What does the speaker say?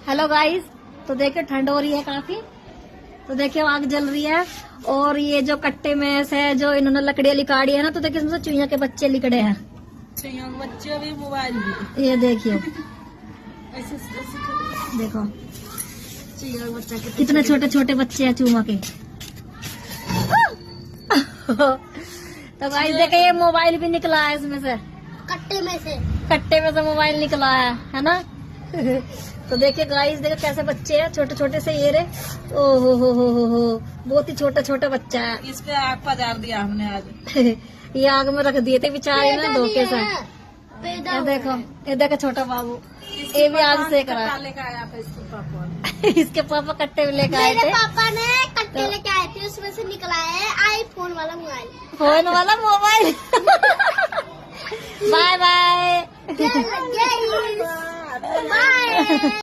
Hello guys, तो देखिए ठंड हो रही है काफी। तो देखिए आग जल रही है और ये जो कट्टे में से जो इन्होंने लकड़ियां लिकाड़ी है ना, तो देखिए इसमें से चुईया के बच्चे लिकड़े हैं। चुईया के बच्चे भी, मोबाइल भी। ये देखिए, ऐसे देखो चुईया के बच्चा कितने छोटे छोटे बच्चे हैं चूमा के। तो गाइस देखिए ये मोबाइल भी निकला है इसमें से, कट्टे में से मोबाइल निकला है ना। तो देखिए गाइस, देखिए कैसे बच्चे हैं छोटे छोटे से ये रे। ओ हो, बहुत ही छोटा छोटा बच्चा है। इस पे आग पजार दिया हमने आज। ये आग में रख दिए थे बेचारे ना धोखे से। ये देखो छोटा बाबू, ये भी आग सेक रहा है। लेकर आया था इसके पापा। इसके पापा कट्टे में लेकर आए थे। पापा ने कट्टे लेके आए थे, उसमें से निकला है आईफोन वाला मोबाइल। फोन वाला मोबाइल। Bye bye. बाय।